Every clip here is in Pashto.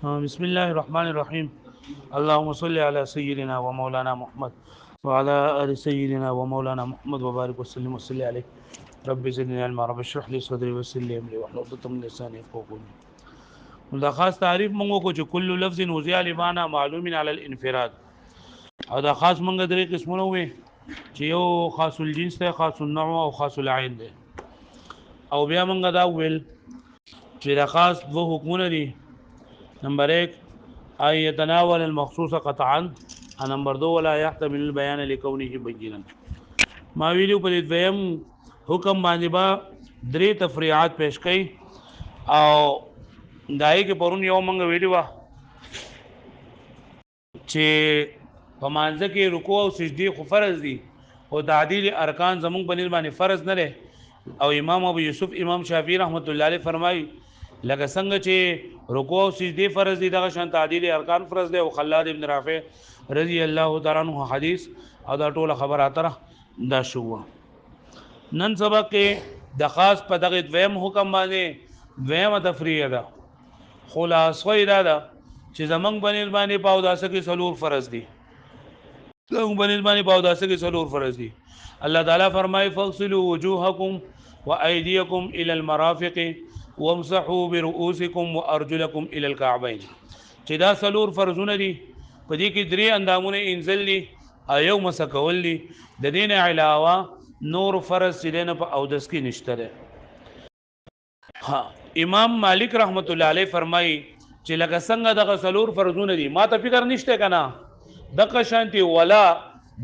بسم الله الرحمن الرحيم. اللهم صل على سيدنا ومولانا محمد وعلى آل سيدنا ومولانا محمد وبارك وسلم عليه. رب زدني علما، رب اشرح لي صدري ويسر لي امري واحلل عقدة من لساني يفقهوا قولي. دا خاص تعریف مونږ کو چې کل لفظ وضع لمعنى معلوم على الانفراد، او دا خاص مونږ درې قسمونه وي چې یو خاص الجنس ده، خاص النوع او خاص العين ده. او بیا مونږ دا ویل چې دا خاص دوه حکمونه دي. نمبر 1 أن يتناول المخصوص قطعا، نمبر 2 ولا يحتمل البيان لكونه بينا. ما ویلو په دویم حکم باندې با درې تفریعات پیش کړي، او دای کې پرون یو مونږ ویلو چې په مانځه کې رکوع او سجدي خو فرض دي، او تعدیل ارکان زمونږ بنل باندې فرض نه لري. او امام ابو یوسف امام شافعی رحمت الله علیه فرمایي لکه څنګه چې رکوع او سجدي فرض دي، دغه شان تعدیل ارکان فرض دي. او خلاد ابن رافع رضی الله تعالی عنہ حدیث او دا ټول خبره اتره دا شو. نن سبق کې د خاص په دغه دویم حکم باندې دویمه تفریع ده. خلاصه دا ده چې زمنګ بنل باندې پاوداسه کې سلور فرض دي، زمنګ بنل باندې پاوداسه کې سلور فرض دي. الله تعالی فرمایي فاغسلوا وجوهکم وأيديكم إلى المرافق وامسحوا برؤوسكم وأرجلكم إلى الكعبين. چې دا سلور فرضونه دي، په دې کې درې اندامونه انزل دي او یو مسکول دي. د دین علاوه نور فرض چې نه په اودس کې نشته ده. امام مالک رحمت الله علیه فرمایي چې لکه څنګه دغه سلور فرضونه دي، ما ته فکر نشته کنه دغه شانتي ولا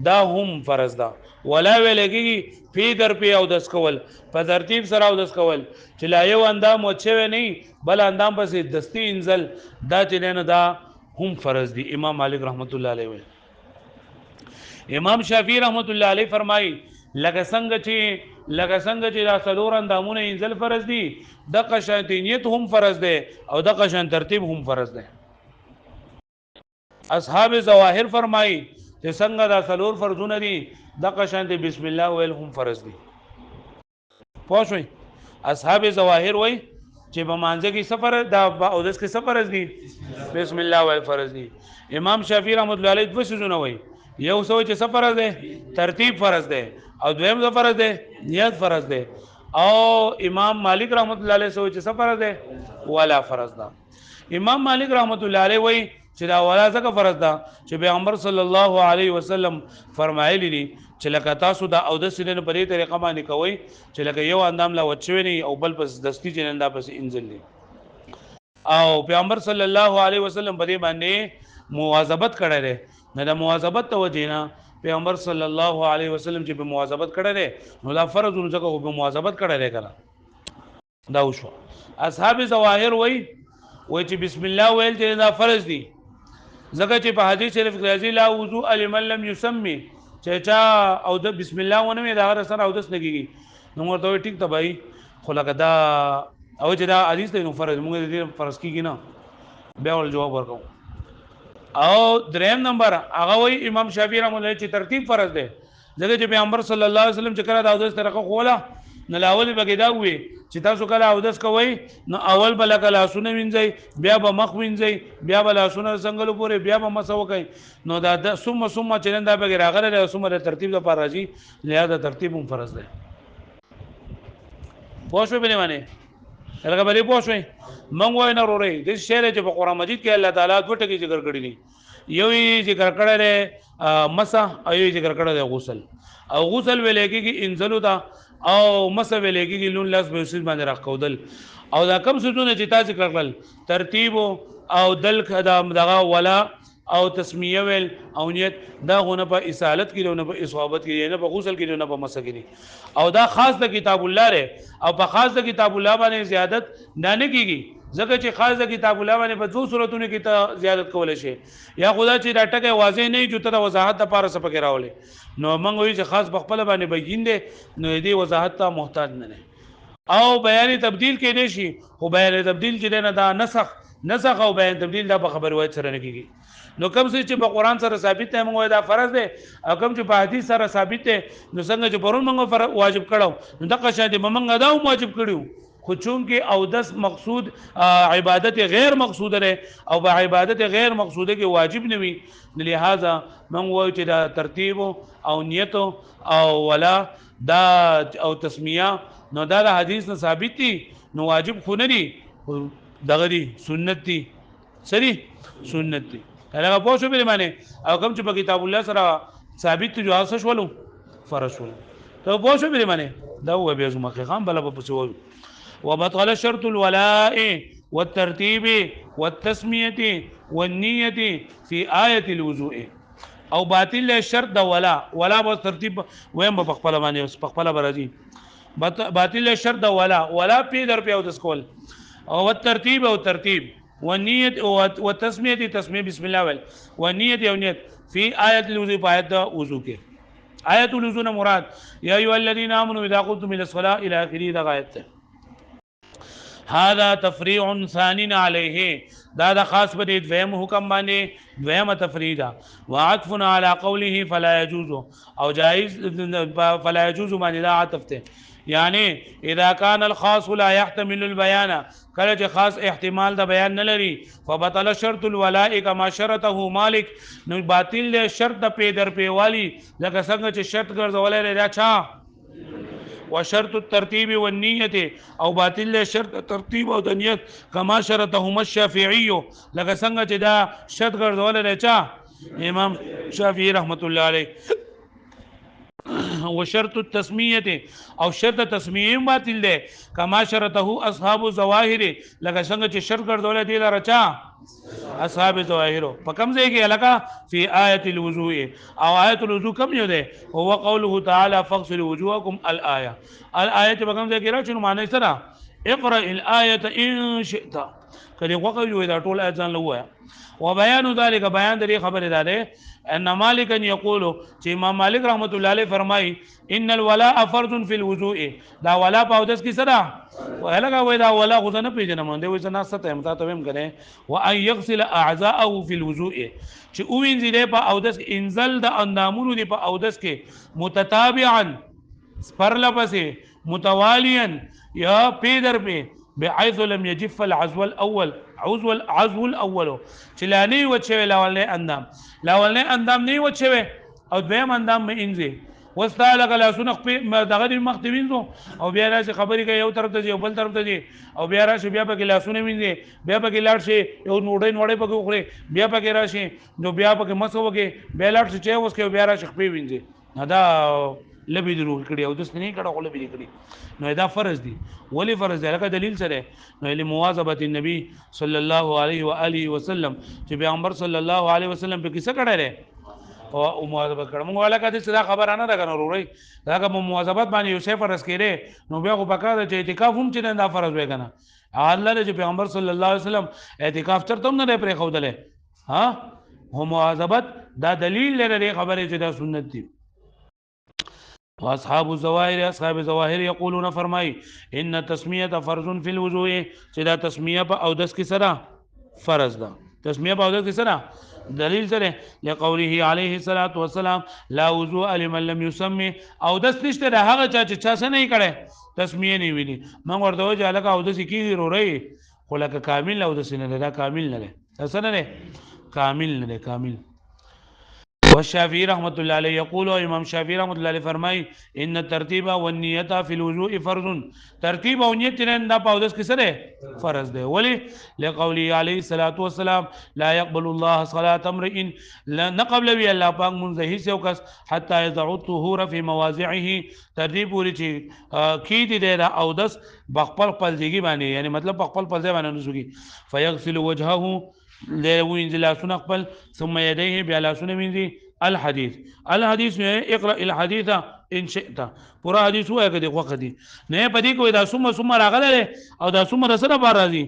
دا هم فرض ده. ولا ویلګي پی در پی او دس کول په ترتیب سره او دس کول چې لا یو اندام وچوي نه بل اندام پسې دستی انزل دا چې نه دا هم فرض دي. امام مالک رحمت الله علیه وی. امام شافعی رحمت الله علیه فرمایي لکه څنګه چې دا سلور اندامونه انزل فرض دي، د قشان نیت هم فرض ده او د قشان ترتیب هم فرض ده. اصحاب ظواهر فرمایي چې څنګه دا سلور فرضونه دي، د قشان ته بسم الله ویل هم فرض دي. پوه شئ؟ اصحاب ظواهر وای چې په مانځه کې سفر دا او دس کې سفر دي، بسم الله ویل فرض دي. امام شافعی رحمت الله علیه دوه شذونه وای، یو سوچ چې سفر ده ترتیب فرض ده، او دویم څه فرض ده نیت فرض ده. او امام مالک رحمت الله علیه سوچ چې سفر ده ولا فرض ده. امام مالک رحمت الله علیه وای چې دا ولا څه فرض ده چې پیغمبر صلی الله علیه وسلم فرمایلی دي چې لکه تاسو دا او د سینې په دې طریقه باندې کوي چې لکه یو اندام لا وچوي نه او بل پس دستی چې نن دا پس انزل دي. او پیغمبر صلی الله علیه وسلم په دې باندې مواظبت کړی دی. نه د مواظبت توجه نه پیغمبر صلی الله علیه وسلم چې په مواظبت کړی دی نو دا فرض ورته کو په مواظبت کړی دی کنه دا وشو. اصحاب ظواهر وای چې بسم الله ویل چې دا فرض دي، ځکه چې په حدیث شریف کې راځي لا وضوء لمن لم يسمي، چې چا او د بسم الله ونه مې دا غره سره او دس لګيږي نو ورته ټیک ته بھائی خو لکه دا او چې دا حدیث دی نو فرض موږ دې فرض کیږي نه بیا ول جواب ورکو. او دریم نمبر هغه وای امام شافعی رحمه الله چې ترتیب فرض دی، ځکه چې پیغمبر صلی الله علیه وسلم چې کړه دا دس طریقه خوله نه لاول بګی دا وي چې تاسو کله او دس کوي نو اول بل کله لاسونه وینځي، بیا به مخ وینځي، بیا به لاسونه څنګه پورې، بیا به مسو کوي. نو دا ثم چې نن دا بګی راغله د ثم د ترتیب لپاره راځي، لہذا ترتیب هم فرض دی. پوه شو به معنی هغه به پوه شو. مونږ وای نه وروړي د شعر چې په قران مجید کې الله تعالی دوه ټکي ذکر کړی دي، یو یې ذکر کړی دی مسح او یو ذکر کړی دی غسل. او غسل ویل کېږي انزلو دا، او مسح ویل کېږي لون لاس به سید باندې راخودل. او دا کم سونه چې تاسو کړل ترتیب او دل دغه ولا او تسمیه ویل او نیت دا غونه په اصالت کې نه په اصابت کې نه په غسل کې نه په مسح کې. او دا خاص د کتاب الله لري، او په خاص د کتاب الله باندې زیادت نه کیږي، ځکه چې خاص د کتاب الله باندې په دوه صورتونو کې ته زیادت کول شي. یا خدا چې دا ټکه واضح نه جو ته وضاحت لپاره سپکې راولې نو موږ وایو چې خاص بخپل باندې بین دي نو دې وضاحت ته محتاج نه نه. او بیان تبدیل کې نشي، خو بیان تبدیل چې نه دا نسخ او بیان تبدیل دا په خبر روایت سره نه کیږي. نو کوم څه چې په قران سره ثابت دی موږ دا فرض دی، او کوم چې په حدیث سره ثابت دی نو څنګه چې پرون موږ واجب کړو نو دغه شاده موږ دا واجب کړو خو چونکې اودس مقصود عبادت غیر مقصوده ده او په عبادت غیر مقصوده کې واجب نه وي، لہذا من وایو چې دا ترتیب او نیت او ولا دا او تسمیه نو دا د حدیث نه ثابت دي، نو واجب خو نه دي، دغه دي سنت دي، سری سنت دي. هغه پوه شو به معنی او کوم چې په کتاب الله سره ثابت دي جو اساس ولو فرض ولو ته پوه شو به معنی دا و به زما خام بل په پسو. وبطل شرط الولاء والترتيب والتسميه والنيه في آية الوضوء. او باطل شرط د ولا به ترتیب ویم په خپل باندې په خپل برازي باطل شرط د ولا پی در په او د سکول او ترتیب او ترتیب والنيه والتسميه تسميه بسم الله ول والنيه او نیت في آية الوضوء آیت وضو کې. آیت الوضوء نه مراد یا ایها الذين امنوا اذا قمتم الى الصلاه الى اخره دا آیت. هذا تفريع ثاني عليه دا د خاص په دې دویم حکم باندې دویمه تفریدا وعطف على قوله فلا يجوز او جائز فلا يجوز باندې دا عطف ته یعنی اذا كان الخاص لا يحتمل البيان کله چې خاص احتمال د بیان نه لري فبطل شرط الولاء كما شرطه مالک نو باطل شرط د پیدر پیوالی لکه څنګه چې شرط ګرځولای لري چا وشرط الترتيب والنية او باطل شرط ترتيب او نیت كما شرطهما الشافعي لکه څنګه چې دا شرط ګرځول لري چا امام شافعي رحمت الله عليه. وشرط التسميه او شرط تسميه باطل ده كما شرطه اصحاب الظواهر لکه څنګه چې شرط ګرځول دي لري چا اصحاب الظواهر. په کوم ځای کې الکا فی آیت الوضوء او آیت الوضوء کوم یو ده هو قوله تعالی فاغسلوا وجوهکم الآیه. الآیه په کوم ځای کې راځي نو معنی سره اقرا الآیه ان شئت کله وقوي دا ټول آیت ځان لوه. وبيان ذلك بیان دې خبره ده ان مالک یقول چې امام مالک رحمت الله علیه فرمای ان الولاء فرض فی الوضوء دا ولا په اودس کې صدا ولګه وای دا ولا خو نه پیژنم دی وای نه ستې متا ته هم کنه و ان يغسل اعضاءه فی الوضوء چې او وینځي په اودس انزل د اندامونو دی په اودس کې متتابعا پرلپسې متواليا یا پیدر په بحيث لم يجف العزو الاول عزو الاول چې لا نه وچوي لاولنه اندام نه وچوي او دویم اندام به انځي واستالک لا سنخ په دغه مخ دی وینځو او بیا راځي خبرې کوي یو طرف ته یو بل طرف ته او بیا راشي بیا په لا سونه وینځي بیا په لاړ شي یو نوړې په وخوري بیا په راشي نو بیا په مسو وکي بیا لاړ شي چې اوس کې بیا راشي په وینځي دا لبی دی روح کړي او دس نه کړه خو لبی کړي نو دا فرض دي. ولی فرض دی لکه دلیل سره نو لمواظبه النبي صلی الله علیه و آله وسلم چې پیغمبر صلی الله علیه وسلم په کیسه کړه لري او مواظبه کړه موږ ولا کده صدا خبر نه راغنه وروړي دا کوم مواظبت باندې یو څه فرض کړي نو بیا خو پکاره چې اعتکاف هم چې دا فرض وای کنه الله چې پیغمبر صلی الله علیه وسلم اعتکاف چرته هم نه پرې خودله ها هم مواظبت دا دلیل لري خبره چې دا سنت دي. واصحاب الظواهر اصحاب الظواهر يقولون فرمای ان تسمیه فرض فی الوضوء چې دا تسمیه په اودس کې سره فرض ده. تسمیه په اودس کې سره دلیل سره لقوله عليه الصلاه والسلام لا وضوء لمن لم يسمي اودس نشته د هغه چې چا نه کړي تسمیه نه ویلي موږ ورته وځه الکه اودس کیږي روري خو لکه کامل اودس نه ده کامل نه ده اسنه نه کامل نه ده کامل. والشافعي رحمت الله علیه یقول امام شافعي رحمت الله علیه فرمای ان الترتیب والنیه فی الوضوء فرض ترتیب او نیت نه دا پاودس کې سره فرض ده. ولی لقوله علیه الصلاۃ والسلام لا يقبل الله صلاه امرئ لا قبل وی الله پاک منزهی سے وکس حتى يضع الطهور في مواضعه ترتیب وري چې کی دي دا اودس بخپل پلځيږي باندې یعنی مطلب بخپل پلځي باندې نسوږي فيغسل وجهه لوینځي لاسونه خپل ثم يديه بیا لاسونه وینځي. الحديث اقرا الحديث ان شئت پورا حدیث وای کدي وخت دي نه پدې کوي دا ثم راغله او دا ثم سره بار راځي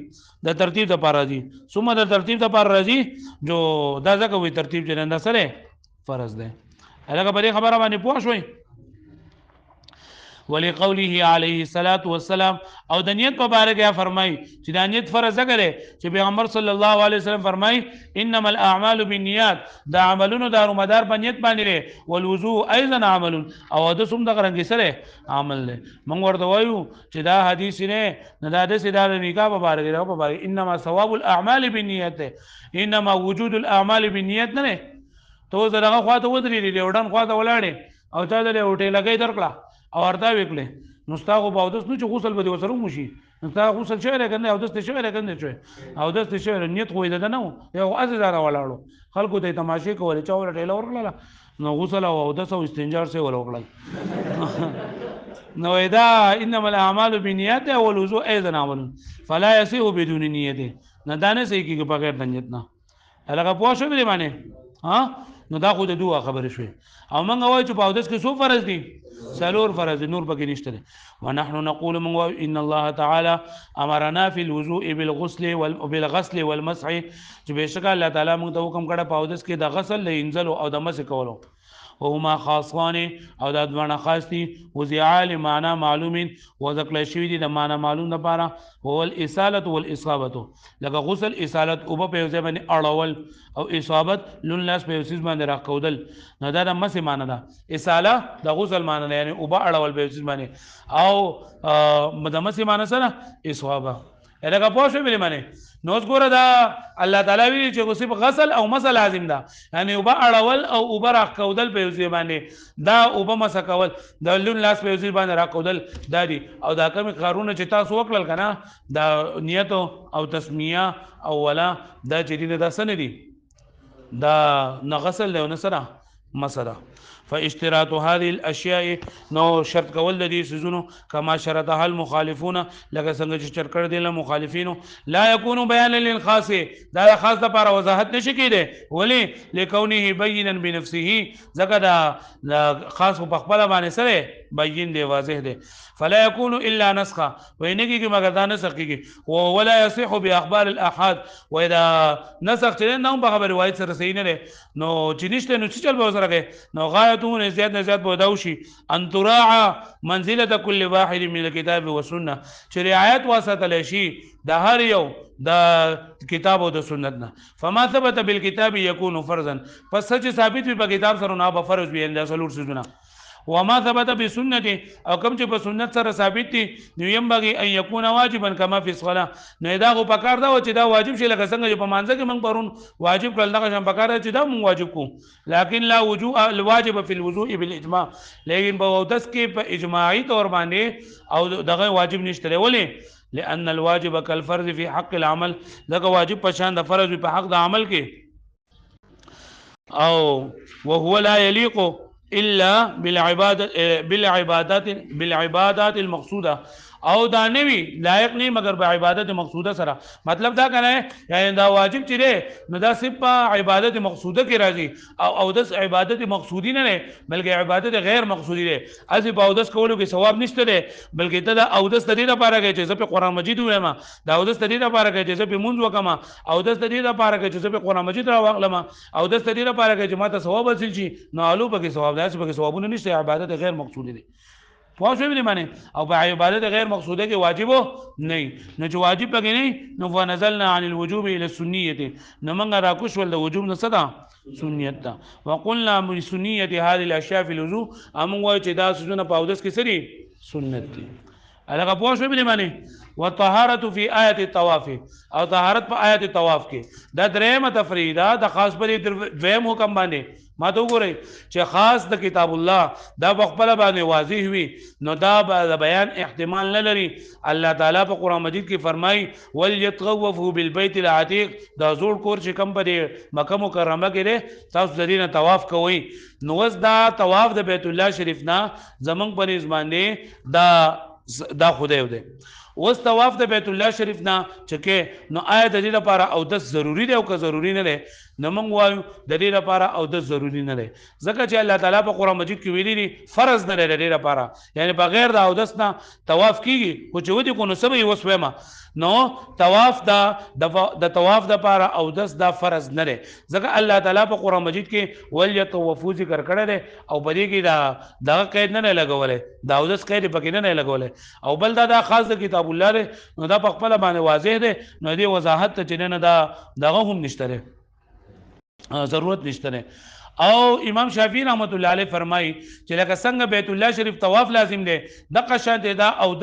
د ترتیب د بار راځي ثم د ترتیب د بار راځي جو دا ځکه وي ترتیب چې نه سره فرض ده. هغه په خبره باندې پوه شوي. ولقوله عليه الصلاة والسلام او د نیت په باره کې فرمای چې د نیت فرض غره چې پیغمبر صلی الله علیه وسلم فرمای انما الاعمال بالنیات دا عملونو دارو مدار په نیت باندې لري والوضوء ايضا عمل او د سوم د رنګ سره عمل له موږ ورته وایو چې دا حدیث نه دا د سیدار نکاح په باره کې په باره انما ثواب الاعمال بالنیات انما وجود الاعمال بالنیات نه ته زړه خواته ودرې دی وډن خواته ولاړې او تا دې هوټل لګې درکړه او ورته وکړي نو ستاسو په اودس نو چې غسل به وسره موشي نو تاسو غسل شوی راکنه او دست شوی راکنه چې او دست شوی نیت خو دې نه یو ازدار ولاړو خلکو ته تماشې کولې چا ور ټیل ورکړه نو غسل او اودس او استنجار سره ولوکړل نو اذا انما الاعمال بالنیات والوضوء ايضا عمل فلا يصح بدون نیت نه دانه صحیح کیږي بغیر د نیت نه هغه پوه شو به معنی ها نو دا خو د دوه خبره شوي او موږ وایو چې په اودس کې څو فرض دي سلور فرض نور پکې نشته دي ونحن نقول من ان الله تعالى امرنا في الوضوء بالغسل والمسح چې بشکره الله تعالی موږ ته حکم کړه په اودس کې د غسل لینځلو او د مسح کولو وهما خاصان او دا دوه خاص دي وزعال معنا معلومین وذکر شوی دي د معنا معلوم لپاره هو الاساله والاصابه لکه غسل اسالت او په ځای باندې اړول او اصابت لنلاس په ځای باندې راکودل نو دا د مسح معنا ده اساله د غسل معنا نه یعنی او په اړول په ځای باندې او د مسح معنا سره اصابه لکه پوه شو به معنی نو ګوره دا الله تعالی وی چې غسل غسل او مسح لازم ده یعنی وب اړول او وب راکودل په ځای باندې دا وب مسح کول د لون لاس په ځای باندې راکودل دا دي او دا کوم قانون چې تاسو وکړل کنه دا نیت او تسمیه او ولا دا چې دي دا سن دي دا نغسل له نسره مسره فاشتراط هذه الاشياء نو شرط کول د دې سيزونو کما شرطها المخالفون لکه څنګه چې شرط کړ دي له مخالفینو لا يكون بیان للخاص دا خاص د لپاره وضاحت نشي کېده ولی لکونه بینا بنفسه ځکه دا خاص په خپل باندې سره بیان دی واضح دی فلا يكون الا نسخه وینه کې مگر دا نسخ کېږي ولا يصح باخبار الاحاد واذا نسخ چې نه په خبر روایت سره صحیح نه نو چې نشته نو چې چل به سره نو غایتون زیات بوداوشي ان تراعى منزله كل واحد من الكتاب والسنه چې رعایت واسطه شي د هر یو د کتاب او د سنت نه فما ثبت بالكتاب يكون فرضا پس چې ثابت وي په کتاب سره نه به فرض وي اند سلور سيزونه وما ثبت بسنت او کوم چې په سنت سره ثابت دي نو ينبغي ان يكون واجبا كما في الصلاه نو دا غو پکار دا چې دا واجب شي لکه څنګه چې په مانځه کې موږ پرون واجب کړل دا شم پکار چې دا موږ واجب کو لكن لا وجوب الواجب في الوضوء بالاجماع لیکن په اودس کې په اجماعي تور باندې او دغه واجب نشته ولې لان الواجب كالفرض في حق العمل دغه واجب په شان د فرض په حق د عمل کې او وهو لا يليق الا بالعبادات المقصوده او دا نوی لایق نه مگر به عبادت مقصوده سره مطلب دا کنه یعنی دا واجب چي دی نو دا صرف په عبادت مقصوده کې راځي او د عبادت مقصودی نه بلکې عبادت غیر مقصودی دی اسی په اودس کولو کې ثواب نشته دی بلکې ته دا اودس د دې لپاره کې چې په قران مجید وایم دا اودس د دې لپاره کې چې په مونږ وکما اودس د دې لپاره کې چې په قران مجید راوغلم اودس د دې لپاره کې چې ماته ثواب حاصل شي نو الو په کې ثواب داسې په کې ثوابونه نشته عبادت غیر مقصودی دی پوه شو به معنی او په عبادت غیر مقصوده کې واجب نه نو چې واجب پکې نه نو فنزلنا عن الوجوب الى السنيه نو موږ راکوش ول د وجوب نه صدا سنیت دا وقلنا من سنيه هذه الاشياء في الوضوء امو چې دا سونه په اودس کې سری سنت دي الګه پوه شو به معنی وطهارت فی آیت الطواف او طهارت په آیت الطواف کې دا درېمه تفریدا د خاص پر دویم حکم باندې ما ته وګورئ چې خاص د کتاب الله دا په خپل باندې واضح وي نو دا د بیان احتمال نه لري الله تعالی په قران مجید کې فرمایي وليطوفوا بالبيت العتيق دا زوړ کور چې کم په مکه مکرمه کې ده تاسو د دې طواف کوئ نو وس دا طواف د بیت الله شریف نه زمنګ په نسبانه دا خدای دی اوس طواف د بیت الله شریف نه چکه نو آیا د دې لپاره او د ضروری دی او که ضروری نه دی نو موږ وایو د دې لپاره او د ضروری نه دی ځکه چې الله تعالی په قران مجید کې ویلي دي فرض نه لري د دې لپاره یعنی بغیر د اودس نه طواف کیږي خو چې ودی کو نو سبې وسوي ما نو طواف د طواف د پاره او دس دا فرض نه دی ځکه الله تعالی په قران مجید کې وليطوفوا ذکر کړی دی او په دې کې دا قید نه لګولې دا او دس قید پکې نه لګولې او بل دا خاص د کتاب الله دی نو دا په خپل باندې واضح دی نو دې وضاحت ته چې نه دا دغه هم نشته ضرورت نشته او امام شافعی رحمت الله علیه فرمایي چې لکه څنګه بیت الله شریف طواف لازم دی د قشان دا او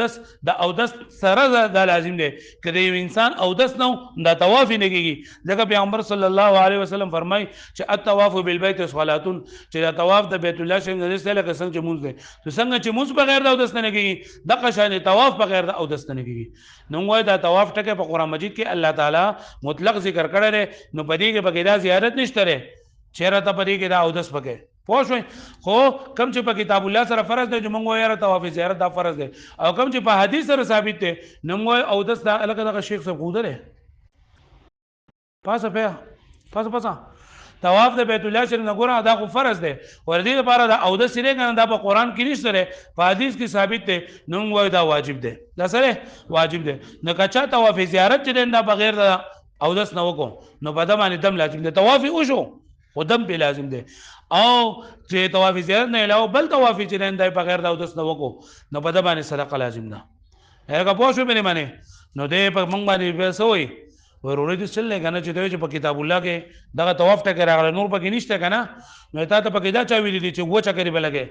دس سره دا لازم دی کله یو انسان او دس نو دا طواف نه کیږي ځکه پیغمبر صلی الله علیه وسلم فرمایي چې الطواف بالبيت صلاتون چې دا طواف د بیت الله شریف نه سره لکه څنګه چې مونږ دی تو څنګه چې مونږ بغیر د او دس نه کیږي د قشان طواف بغیر د او دس نه کیږي نو وای دا طواف ټکه په قران مجید کې الله تعالی مطلق ذکر کړی دی نو پدې کې بغیر زیارت نشته چیرې ته پدې کې دا او دس پکې پوه شئ خو کم چې په کتاب الله سره فرض دی چې موږ یاره طواف زیارت دا فرض دی او کم چې په حدیث سره ثابت دی نو موږ او دس دا الګ دغه شیخ صاحب خو ده پاسه طواف د بیت الله شریف نه ګوره دا خو فرض دی ور دې لپاره دا او دس لري کنه دا په قران کې نشته په حدیث کې ثابت دی نو موږ دا واجب دی دا سره واجب دی نو کچا طواف زیارت چې دا بغیر دا او دس نه وکړو نو په دمانه دم لازم دی طواف وشو خودم به لازم دی او چې طواف زیارت نه علاوه بل طواف چې نه دی بغیر دا دس نه وکړو نو په د باندې صدقه لازم ده هغه پوه شو به معنی نو دې په مونږ باندې وسوي ورورې دې چلې کنه چې په کتاب الله کې دغه طواف ټکر راغله نور پکې نشته کنه نو ته ته پکې دا چا ویلي دي چې و چا کوي بلګي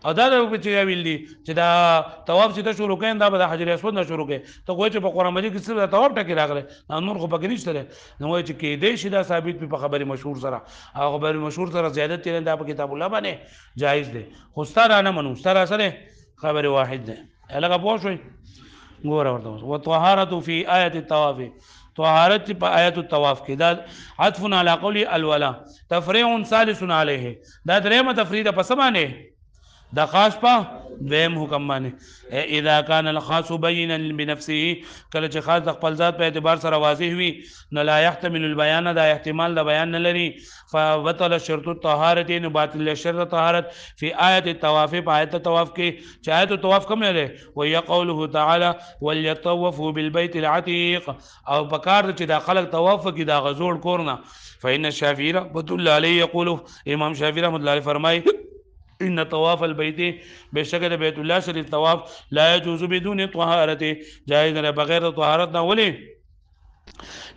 او دا په چې ویل دي چې دا طواف چې ته شروع کین دا به حجر اسود نه شروع کې ته کوی چې په قران مجید کې صرف طواف ټکی راغله نور خو پکې نشته نو وای چې کې دې شي دا ثابت په خبره مشهور سره او خبره مشهور سره زیادت تیر دا په کتاب الله باندې جایز دی خو ستاره نه منو ستاره سره خبره واحد ده الګه پوه شئ ګور ورته وطهارت فی آیه الطواف طهارت په آیت الطواف کې دا عطف علی قول الولا تفریع ثالث علیه دا درېمه تفرید په سمانه دا خاص په دویم حکم باندې اذا كان الخاص بينا بنفسه کله چې خاص د خپل ذات په اعتبار سره واضح وي نو لا يحتمل البيان دا احتمال د بیان نه لري فبطل شرط الطهارة نو باطل شرط طهارت فی آیت الطواف په آیت الطواف کې چې آیت الطواف کوم نه ده وهي قوله تعالى وليطوفوا بالبيت العتيق او پکار چې دا خلق طواف کې دا غزوړ کورنا فإن الشافعي رحمة الله عليه يقول امام شافعي رحمة الله عليه فرمای ان طواف البيت بشکل بیت الله شریف طواف لا يجوز بدون طهارته جائز نه بغیر طهارت نه ولي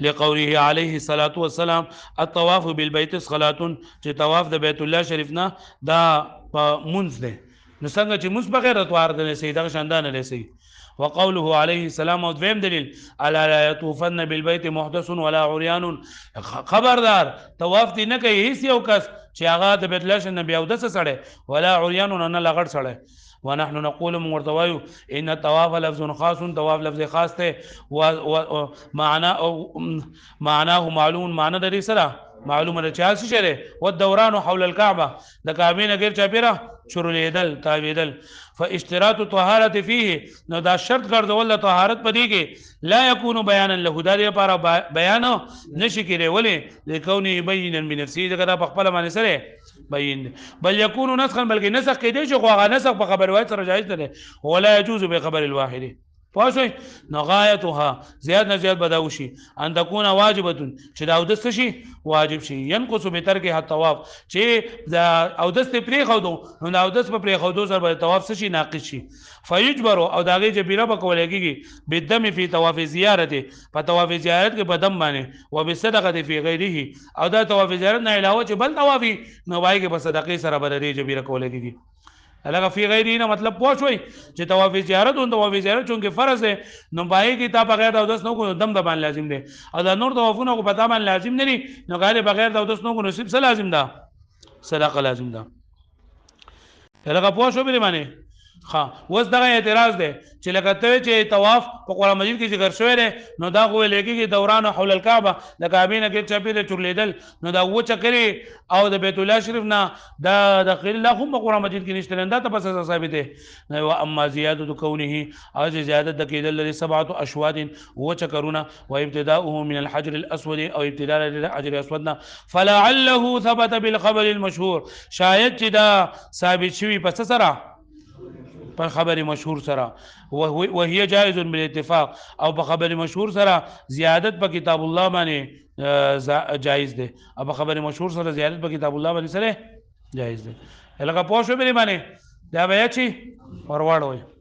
لقوله عليه الصلاه والسلام الطواف بالبيت صلاه چې طواف د بیت الله شریف نه دا منځ ده نو څنګه چې منځ بغیر طهارت نه سي دا شاندان نه سي وقوله عليه السلام او دویم دلیل الا لا يطوفن بالبيت محدث ولا عريان خبردار طواف دي نه کوي هیڅ یو کس چې هغه د بیت الله نبی او د سره ولا عريان نه لغړ سره ونحن نقول مرتوایو ان الطواف لفظ خاص طواف لفظ خاص ته معناه معلوم معنی د سره معلومه ده چې څه شری و الدوران حول الكعبه د کعبه نه غیر چاپیره شرولیدل تاویدل فاشتراط طهارت فيه نو دا شرط ګرځول د طهارت پدې کې لا يكون بیانا له دا لپاره بیان نشي کېږي ولی لکونه یبینا بنفسه دا په خپل باندې سره بین بل يكون نسخا بلکې نسخ کې دی چې خو نسخ په خبر واحد سره جایز نه ولا يجوز بخبر الواحد پوښوي نو غایتها زیات نه زیات بداوشي ان تكون واجبه چې دا او د شي واجب شي ينقص بترکه الطواف چې دا او د پرې خو دو نو او د پرې خو دو سره طواف شي ناقص شي فیجبر او داغه جبیره بکول کېږي بدم فی طواف زیارت په طواف زیارت کې بدم باندې او بصدقه فی غیره او دا طواف زیارت نه علاوه چې بل طواف نو وای کې په صدقې سره بدري جبیره کول کېږي الګه فی غیره نه مطلب پوښوي چې طواف زیارت او طواف زیارت چونکه فرض ہے نو پای کې تا بغیر د 10 نو کو دم د باندې لازم دی او دا نور طوافونه کو پتا باندې لازم نه دي نو غاله بغیر د 10 نو کو نصیب څه لازم ده صدقه لازم ده الګه پوښوي به معنی ها وس دغه اعتراض دی چې لکه ته چې طواف په قران مجید کې ذکر شوی دی نو دا خو لګي دوران حول الكعبه د کعبه نه کې چپیره چورلیدل نو دا و چکري او د بیت الله شریف نه دا داخل الله هم په قران مجید کې نشته دا ته پس ثابت دی نو اما زیاده کونه او زیاده د کېدل لري 7 اشواط و چکرونه و ابتداؤه من الحجر الاسود او ابتداء الحجر الاسود فلعله ثبت بالخبر المشهور شاید چې دا ثابت شوی پس سره په خبر مشهور سره وهي جائز بالاتفاق او په خبر مشهور سره زیادت په کتاب الله باندې جائز ده او په خبر مشهور سره زیادت په کتاب الله باندې سره جائز ده لکه پوه شو به باندې دا بیا چی ورواړوي